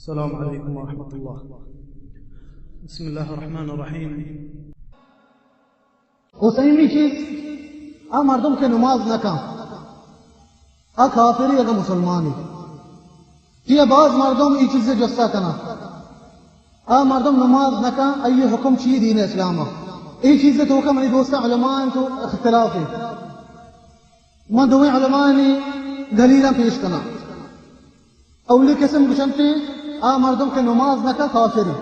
السلام عليكم ورحمة الله. بسم الله الرحمن الرحیم. حسینی چیز مردم که نماز نکن کافری اگر مسلمانی که بعض مردم این چیز جسته کنن مردم نماز نکن ای حکم چی دین اسلام این چیز تو که منی دوستا علماء تو اختلافی من دوی علماء دلیلا پیش کنن اولی قسم گشنتی مردم که نماز نکن کافری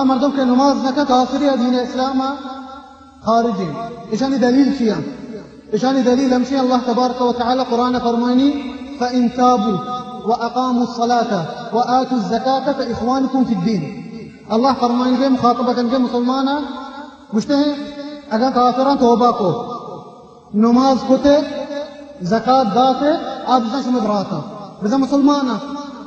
مردم که نماز نکن کافری دین اسلام خارجي. إشاني دليل شيئا إشاني دليل أمشي الله تبارك وتعالى قرآن فرماني فإن تابوا وأقاموا الصلاة وآتوا الزكاة فإخوانكم في الدين. الله فرماني جاي مخاطبة جاي مسلمانا مشتهي أجا كافران توباكو نماز كته زكاة داته أبزاش مدراتا بزا مسلمانا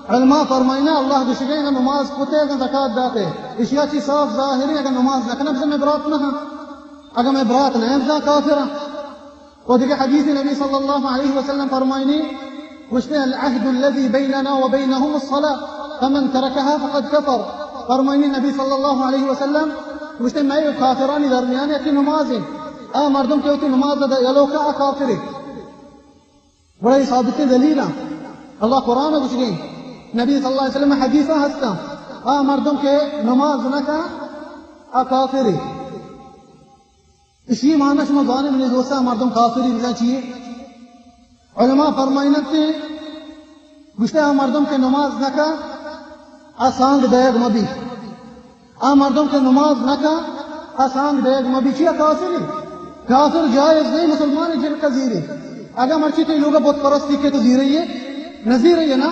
علماء فرمائنا الله بشجعنا نماز كته أجا زكاة داته إشياء صاف ظاهري أجا نماز نكنا بزا مدراتنا اگر میں برات نہیں ہوں کافرہ اور دیکھیں حدیث نبی صلی اللہ علیہ وسلم فرمائنی وشتے العهد الذي بيننا وبينهم الصلاة فمن تركها فقد كفر. فرمائنی نبی صلی اللہ علیہ وسلم وشتے میں کافرانی درمیان ہے کہ نمازیں مردم کے ہوتی نماز یلو کا کافر بڑا ثابت دلیل اللہ قرآن کچھ گئی نبی صلی اللہ علیہ وسلم حدیثہ ہستا مردم کے نماز نہ کا کافر. اسی معنی شما زانے میں دوستا مردم کافری بزن چیئے علماء فرمائنت نے گشتے مردم کے نماز نکا آسانگ دیگ مبی مردم کے نماز نکا آسانگ دیگ مبی چیئے کافری کافر جائز نہیں مسلمان جن کا زیرے اگر مرچی تے لوگا بہت پرستی کے تو زیرے یہ نظیر ہے نا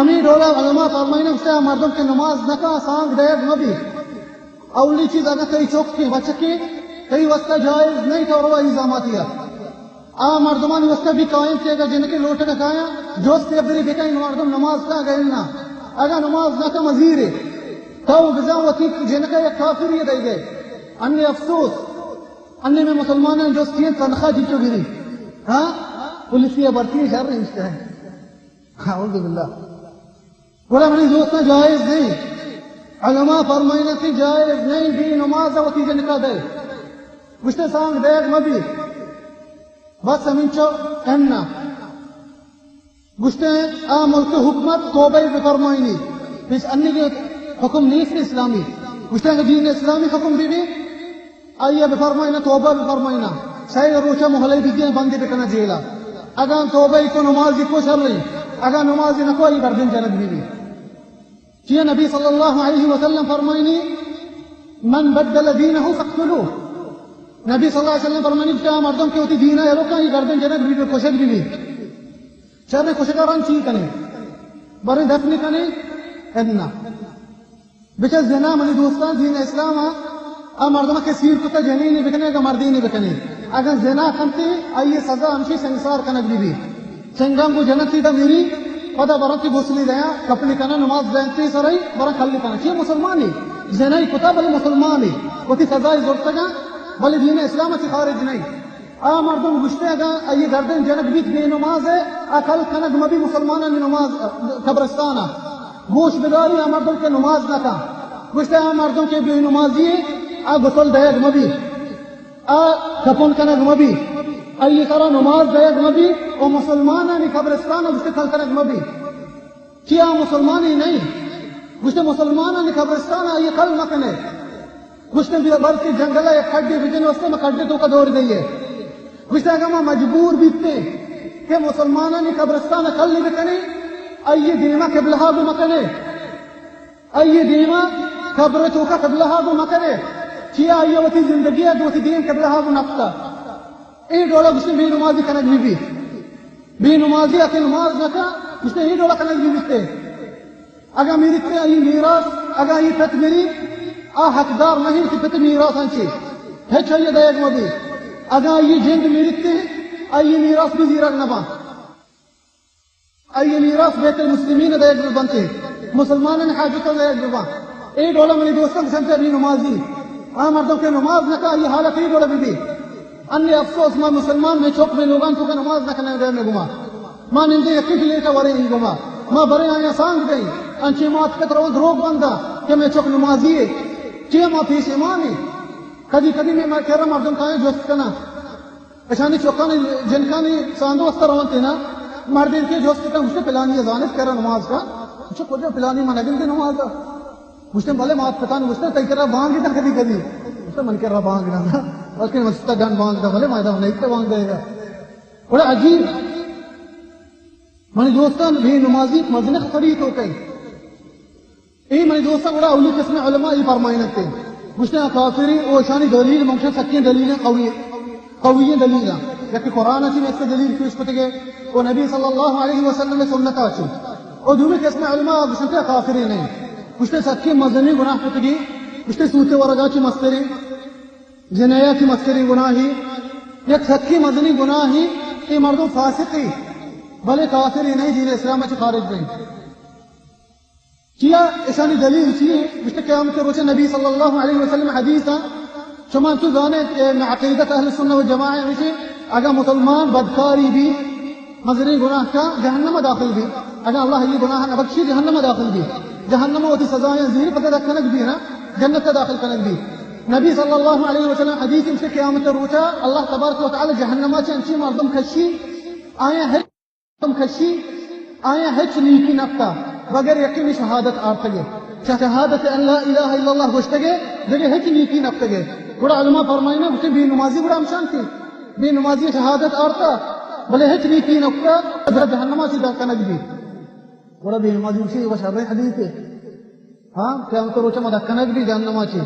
امیر اولا علماء فرمائنت گشتے مردم کے نماز نکا آسانگ دیگ مبی اولی چیز اگر کئی چوک کے بچکے کئی وسطہ جائز نہیں تو روا الزاماتیا مردمان وسطہ بھی قائم کیے گا جن کے لوٹ کا کھایا جو سے بری بکائی مردم نماز کا گئے نا اگر نماز نہ کا مزیر تو بزاوتی جن کا ایک کافر یہ دے گئے انی افسوس انی میں مسلمان ہیں جو تین تنخواہ جیتو گری پولیسیہ برتی شر رہے ہیں اعوذ باللہ بولا منی دوستنا جائز نہیں علماء فرمائنا تھی جائز نہیں بھی نماز وتی جن کا دے گشتے سانگ دیگ مبی بس ہمینچو اننا گشتے ملک حکمت توبہ بفرمائنی پیش انی کے حکم نیست اسلامی گشتے دین اسلامی حکم بھی آئیے بفرمائنا توبہ بفرمائنا صحیح روچہ محلی بھی دین بندی بکنا جیلا اگر توبہ کو نمازی کو شر رہی اگر نمازی نکو آئی گردن جنگ بھی چیئے نبی صلی اللہ علیہ وسلم فرمائنی من بدل دینہو فقتلوہ نبی صلی اللہ علیہ وسلم فرمانی کیا مردم کی ہوتی دینہ ہے لوکاں یہ گردن جنگ بھی کشک بھی چرنے کشکاران چی کنے برے دفنی کنے ادنا بچہ زنا منی دوستان دین اسلام مردم کے سیر کتا جنینی بکنے کا مردینی بکنے اگر زنا کنتی آئیے سزا ہمشی سنگسار کنک بھی سنگام کو جنتی دا میری پدا بران کی گسلی دیا کپلی کنا نماز دینتی سرائی بران کھلی کنا چیئے مسلمانی زنائی کتا بلی مسلمانی ہوتی سزائی زورتا بل دین اسلام سے خارج نہیں مردم گشتے گا یہ گردن جنگ بیت بے نماز ہے کل کنگ مبی مسلمانہ نے نماز قبرستانہ گوش بداری مردم کے نماز نہ کا گشتے مردم کے بے نمازی غسل دیگ مبی کپن کنگ مبی یہ کرا نماز دیگ مبی اور مسلمانہ نے قبرستانہ گشتے کل کنگ مبی کیا مسلمانی نہیں گشتے مسلمانہ نے قبرستانہ یہ کل مکنے گشتے بھی بلکہ جنگلہ ایک کھڑی بجنے اس میں کھڑی تو کا دور گئی ہے گشتے اگر میں مجبور بیتے کہ مسلمانہ نے قبرستان کھل نہیں بکنے آئیے دیمہ قبلہا کو مکنے آئیے دیمہ قبر تو کا قبلہا کو مکنے کیا آئیے وتی زندگی ہے دوتی دین قبلہا کو نفتا ای ڈولا گشتے بھی نمازی کنگ بھی نمازی اکی نماز نکا گشتے ای ڈولا کنگ بھی بیتے اگر میری تے آئی میراث اگر یہ پت میری حقدار نہیں کہ پتہ میراث انچے ہے چاہیے دیگ مبی اگر یہ جند میرتے آئیے میراث بھی زیرک نبا آئیے میراث بیت المسلمین دیگ بنتے مسلمان نے حاجتوں دیگ ببا ایک ڈولا منی دوستان سمتے ابھی نمازی مردوں کے نماز نکا یہ حالت ایک ڈولا بھی انی افسوس ما مسلمان میں چوک میں لوگان تو کا نماز نکنے دے میں گما ما نندے یکی لے کا ورے ہی گما ما برے آیا سانگ گئی अंचे मात पे तरह द्रोग बंदा कि मैं चौक नमाजी है चे माँ फीस इमाम है कदी कदी मैं कह रहा मर्दम खाए जोस्त करना अशानी चौका ने जिनका ने सांदो अस्तर होते ना मर्द के जोस्त करना मुझे पिलानी है जानिब कह रहा नमाज का मुझे खुद पिलानी मन अगिल की नमाज का मुझे भले मात पता नहीं मुझे कई कर रहा बांग ही था कदी कदी मुझे मन कर रहा बांग ना बल्कि मस्ता गन बांग था भले मैदान नहीं तो बांग देगा बड़ा अजीब मैंने दोस्तान भी नमाजी मजन खरीद हो गई ये मैंने दोस्तान बड़ा अवली किस्म उलमा ये फरमाइनत थे मुझे काफिरी और शानी दलील मुझे सच्ची दलील कवी दलील या कि कुरान अच्छी में इसके दलील पेश करते गए और नबी सल्लल्लाहु अलैहि वसल्लम में सुन्नत अच्छी और दूसरी किस्म उलमा मुझे काफिरी नहीं मुझे सच्ची मजनी गुनाह करते गई मुझे सूते वरगा की मस्करी जिनाया की मस्करी गुनाही एक सच्ची मजनी गुनाही ये मर्दों फासिकी भले काफिरी नहीं दीन इस्लाम से खारिज नहीं किया ऐसानी दलील थी मुझे क़यामत के रोज़ नबी सल्लल्लाहु अलैहि वसल्लम हदीस था शमा तो जाने में अक़ीदत अहल सुन्नह व जमाअह में अगर मुसलमान बदकारी भी मजरी गुनाह का जहन्नम में दाखिल भी अगर अल्लाह ये गुनाह न बख्शी जहन्नम में दाखिल भी जहन्नम में होती सजाएं ज़ीर पता रखनक भी ना जन्नत से दाखिल करनक भी नबी सल्लल्लाहु अलैहि वसल्लम हदीस में क़यामत के रोज़ अल्लाह तबारक व तआला जहन्नम से अंची मर्दम खशी आया है तुम खशी आया है नीकी नफ्ता बगैर यकीनी शहादत आर्तगे शहादत अल्ला इलाहा इल्लल्लाह गोश्तगे जगह है नीकी नफ्तगे बड़ा उलमा फरमाइना उसे भी नमाजी बड़ा अमशान थी भी नमाजी शहादत आर्ता भले है नीकी नफ्ता जहन्नमा से दाकनक भी बड़ा भी नमाजी उसे वो शर्र हदीस है हाँ क्या उनको रोचा मदकनक भी जहन्नमा से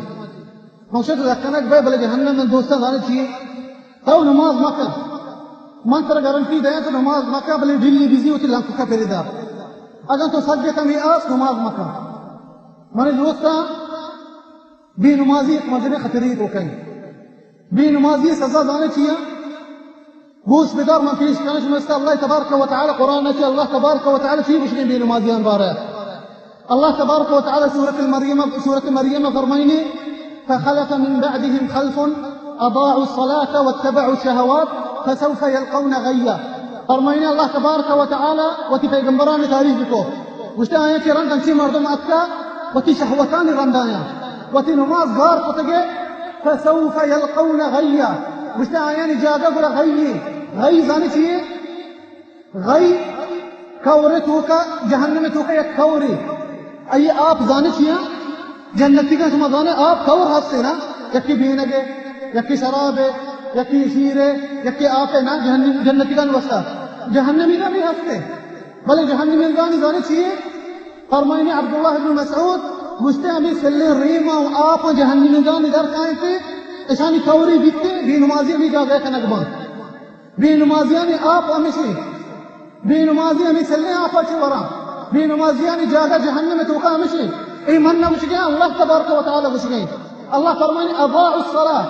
मकसद दकनक भाई भले जहन्नम में दोस्ता जाने चाहिए तब नमाज मकर मन तरह गारंटी दे तो नमाज मका भले दिल्ली बिजी होती लाख का फेरीदा अगर तो सद कमी आस नमाज मका मैंने दोस्ता बे नमाजी एक मजने खतरी को कहीं बे नमाजी सजा जाने चाहिए गोश बेदार में पेश करने से अल्लाह तबारक व तआला कुरान से अल्लाह तबारक व तआला फी मुश्किल बे नमाजियान बारे अल्लाह तबारक व तआला सूरत मरियम फरमाइने फखलफ मिन बअदिहिम खल्फुन अदाअु الصلاة वत्तबअु الشهوات फसौफ यल्कौन गय्या फरमाइने अल्लाह तबारक व तआला वती पैगंबरान तारीफ को मुझे आया कि रंग अंची मर्दम अक्का वती शहवतान रंदाया वती नमाज गार पतगे फसौफ यल्कौन गय्या मुझे आया नि जागा गुरा गई जानी चाहिए गई कौरे तो का जहन्नम में तो का एक कौरे आइए आप जाने चाहिए जन्नती का समाधान है आप कौर हाथ से ना यकी बीनगे यकी शराबे यकी शीरे यकी आपे ना जन्नती का वस्ता जहन्नमी का भी हंसते भले जहन्नमी का नहीं जाने चाहिए फरमाइने अब्दुल्लाह इब्न मसऊद मुझते अभी सल्ले रीमा आप जहन्नमी का निधर काए थे ऐसानी कौरी बीतते बेनमाजी भी जागे कनकबा बेनमाजिया ने आप हमेशा बेनमाजी हमें चलने आप अच्छे वरा बेनमाजिया ने जागा जहन्नम में तोका हमेशा ए मन न मुझे अल्लाह तबारक व तआला मुझे अल्लाह फरमाइने अदाअु الصلاة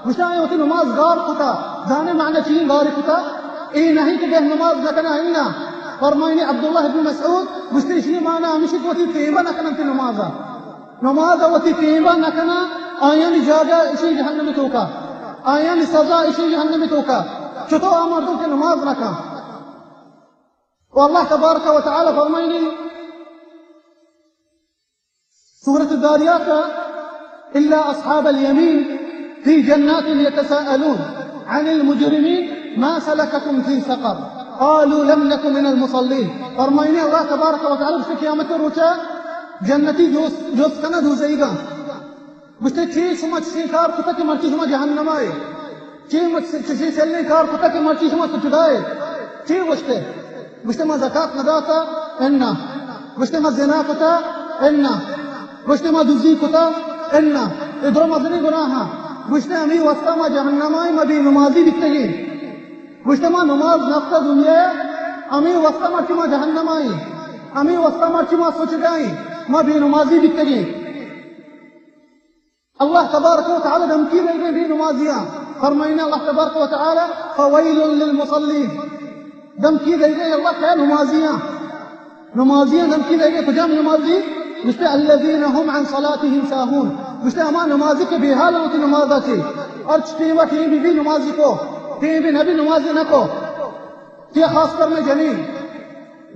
मुशाए होती नमाज गार कुता जाने माने चीन गार कुता ए नहीं कि बे नमाज लगना इन्ना फरमाइने अब्दुल्लाह इब्न मसऊद मुझे इसलिए माना हमेशा होती तेबा न करना नमाज होती तेबा न करना आयन जागा इसी जहन्नम में तोका आयन सजा इसी जहन्नम में तोका चतो मर्दों के नमाज न का और अल्लाह तबारक व तआला फरमाइने सूरत दारियात इल्ला अस्हाब अल-यमीन फी जन्नातिन यतसाअलून अनिल मुजरिमीन मा सलककुम फी सक़र क़ालू लम नकु मिनल मुसल्लीन फरमाइने अल्लाह तबारक व तआला उसके क़यामत रोज़ जन्नती जोश कना दूसरीगा मुझे छह समझ कार कुत्ता की मर्ची समझ जहन्नम आए छह सेलने कार कुत्ता की मर्ची समझ सुचुदाए छह वस्ते मुझे मां ज़कात नदाता इन्ना मुझे मां ज़िना कुत्ता इन्ना मुझे मां दुज़ी कुत्ता इन्ना इधर मजनी गुनाहा मुझे अमी वस्ता मां जहन्नम आए मबी नमाजी दिखतेगी मुझे मां नमाज नफ्ता दुनिया अमी वस्ता मर्ची मां जहन्नम आए अमी वस्ता मर्ची मां सुचुदाई मबी नमाजी दिखतेगी अल्लाह तबारक व तआला धमकी देंगे भी नमाजियां फरमाइने अल्लाह तबारक व तआला फवैलुल लिल मुसल्लीन धमकी देंगे अल्लाह क्या नमाजियां धमकी देंगे तो जब नमाजी मुझे अल्लज़ीना हुम अन सलातिहिम साहून मुझे अमा नमाजी के बेहाल होती नमाज अच्छी और टीवा टीवी भी नमाजी को टीवी नबी नमाजी न को ये खासकर में जनी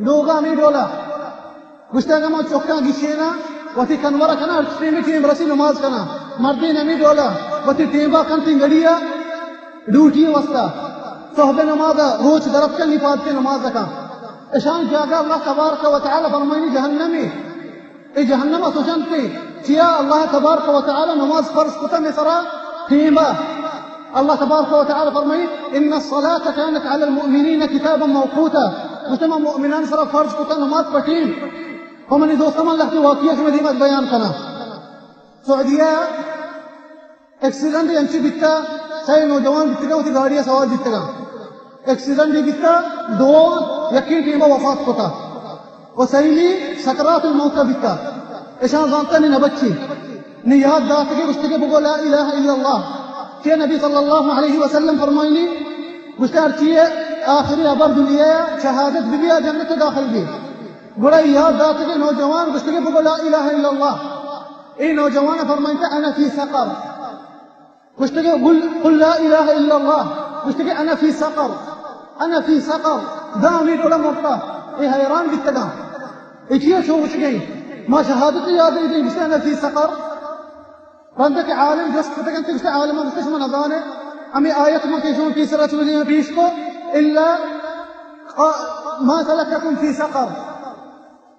लोगा में डोला गुश्ता मा चौका गिशेना वती कनवरा कना टीम टीम रसी नमाज कना मर्दी नमी डोला वती टीबा कन तिंगड़िया ड्यूटी वस्ता सोहबे नमाज रोज दरब कन निपाते नमाज का ईशान जागा अल्लाह तबारक व तआला फरमाइनी जहन्नमी ए जहन्नम सोचनते चिया अल्लाह तबारक व तआला नमाज फर्ज कुता में सरा टीबा अल्लाह तबारक व तआला फरमाई इन्न الصلاة كانت على المؤمنين كتابا موقوتا मुस्लिम मोमिनान सरा फर्ज कुता नमाज पढ़ीन और मैंने दोस्तों अल्लाह के वाक़िया की मदीमत बयान करना सऊदिया एक्सीडेंट यांची बिता सही नौजवान बितगा उसी गाड़ियां सवार बितगा एक्सीडेंट बिता दो यकीन टीम वफात होता और सही सकरात मौत का बिता ऐसा जानता नहीं नबच्ची ने याद दात के उसके बगो ला इलाहा इल्लल्लाह के नबी सल्लल्लाहु अलैहि वसल्लम फरमाइनी उसका अर्चिए आखिरी अबर दुनिया शहादत भी जन्नत दाखिल भी बड़ा याद दात के नौजवान उसके बगो ला इलाहा इल्लल्लाह ए नौजवान फरमाइते अना फी सकर उसके कुल ला इलाहा इल्लल्लाह उसके अना फी सकर दामी टोला मोटा ए हैरान बितगा इचिए शो उसके ما شهادة يا دي بس أنا في سقر عندك عالم جس فتكنت بس عالم ما بستش من أذانه أمي آية ما كيشون في سورة الذين بيشكو إلا ما سلككم في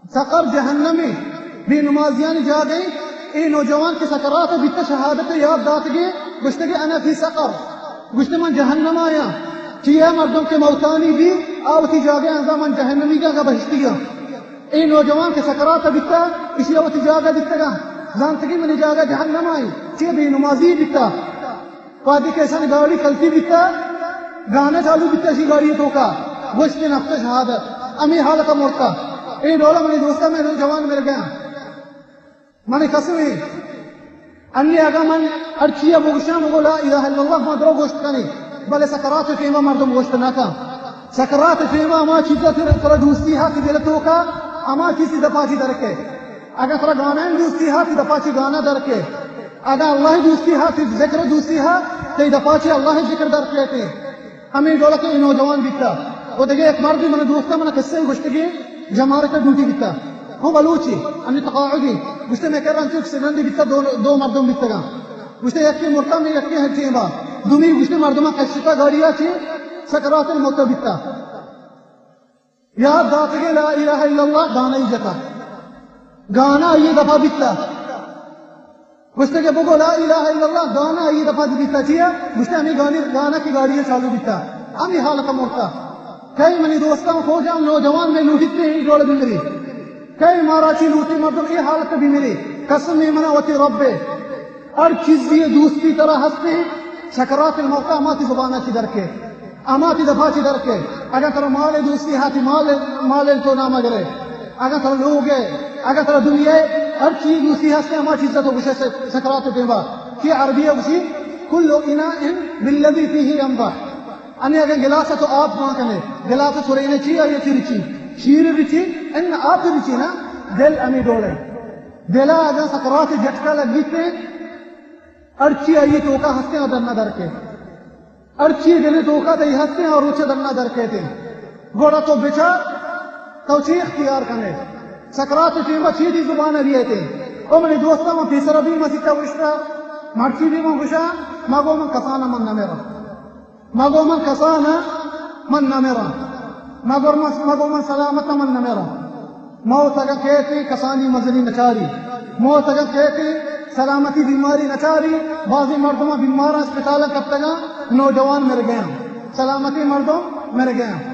سقر جهنمي بنمازيان جاگي إيه نوجوان के सकरात बित शहादत याद दात के गुश्ते के अना फी सकर गुश्ते मन जहन्नम आया चिया मर्दों के मौतानी भी आवती जागे अंजामन जहन्नमी का बहिश्तिया ए नौजवान के सकरात बिता इसी वक्त जागा बितगा जानतगी में जागा जहन्नम आई चे बेनमाजी बिता वादी कैसा गाड़ी चलती बिता गाना चालू बिता सी गाड़ी तो का गोश्त नफ्स शहादत अमी हाल का मोर्ता ए डोला मेरे दोस्ता में नौजवान मिल गया माने कसमी अन्य आगा मन अर्चिया बोगशा बोला इलाहा इल्लल्लाह मदरो गोश्त कनी भले सकरात फीमा मर्दम गोश्त ना का सकरात फीमा मा चीज़ तेरा दोस्ती हाथ दिलतो का अमा किसी दफाची दरके अगर तेरा गाना दोस्ती हाथ दफाची गाना दरके अगर अल्लाह दोस्ती हाथ जिक्र दोस्ती हाथ ते दफाची अल्लाह जिक्र दरके थे हमें डोला के नौजवान बिता वो देखे एक मर्द मैंने दोस्ता मैंने किससे गुश्तगी जमारे का ड्यूटी बिता هو بلوشي أني تقاعدي مشت ما كان نشوف سنان دي بيتا دو مردم بيتا مشت يكفي مرتم يكفي هالشيء دومي مشت مردم كشتا غاريا شيء سكرات الموت بيتا يا ذاتك لا إله إلا الله गाना ही जता गाना ये दफा बिता मुझे के बोलो ला इलाहा इल्लल्लाह गाना ये दफा बिता चिया मुझे हमें गाना की गाड़ियां चालू बिता हमें हाल का मोटा कई मनी दोस्तों को जाम नौजवान में लूटते हैं डोल बिंदरी कई माराची लूटी मतलब ये हालत भी मिली कसम में मनावती रब्बे हर चीज ये दोस्ती तरह हंसते हैं सकरात मौत अमाती जुबाना की दर के अमाती दफा की दर के अगर तेरा माल दोस्ती हाथी माल तो नाम अगरे अगर तेरा लोग है अगर तेरा दुनिया हर चीज दोस्ती हंसते अमाती इज्जत हो गुस्से से सकरात देवा कि अरबी है उसी कुल्लु इनाइन बिल्लज़ी फीही यंबह अन्य अगर गिलास तो आप वहां कने गिलास सुरेने ची और ये चिरची शीर रिची इन आप रिची ना दिल अमी डोले दिला अगर सकरात झटका लगीते अर्ची आई तो का हंसते और दन्ना दर के अर्ची दिले तो का दही हंसते और ऊंचे दन्ना दर के थे गोड़ा तो बिचा तो ची इख्तियार करने सकरात टीम चीदी जुबान लिए थे ओ मेरे दोस्तों में तीसरा भी मसीता विश्रा मर्ची भी में विश्रा मागो मन कसाना मन न मेरा मागो मन कसाना मन न मेरा मागो मन सलामत मन न मेरा मौत अगर कहती कसानी मजनी नचारी मौत अगर कहती सलामती बीमारी नचारी बाजी मर्दों बीमार अस्पताल कब तक नौजवान मर गया सलामती मर्दों मर गया